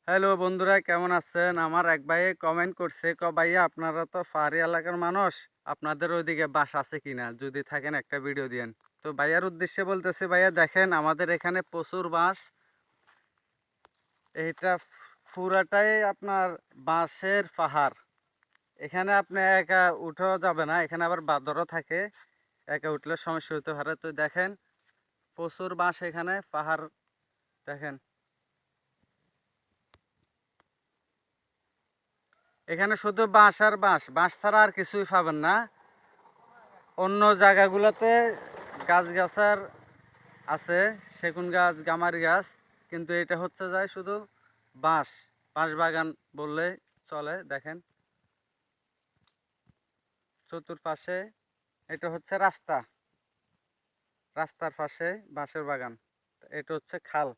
Hello বন্ধুরা, কেমন আছেন? আমার এক ভাই কমেন্ট করছে, ভাইয়া আপনারা তো পাহাড়ি এলাকার মানুষ, আপনাদের ওইদিকে বাস আছে কিনা, যদি থাকেন একটা ভিডিও দিয়েন। তো ভাইয়ার উদ্দেশ্যে বলতেছে, ভাইয়া দেখেন আমাদের এখানে প্রচুর বাঁশ। এইটা পুরাটাই আপনার বাঁশের পাহাড়। এখানে আপনি একা উঠেও যাবে না, এখানে আবার বাঁদরও থাকে। একা উঠলে সমস্যা হতে পারে। তো দেখেন প্রচুর বাঁশ, এখানে পাহাড় দেখেন। এখানে শুধু বাঁশ আর বাঁশ, বাঁশ ছাড়া আর কিছুই পাবেন না। অন্য জায়গাগুলোতে গাছগাছার আছে, সেগুন গাছ, গামারি গাছ, কিন্তু এটা হচ্ছে যায় শুধু বাঁশ। বাঁশ বাগান বললে চলে। দেখেন চতুর্পাশে, এটা হচ্ছে রাস্তা, রাস্তার পাশে বাঁশের বাগান। এটা হচ্ছে খাল।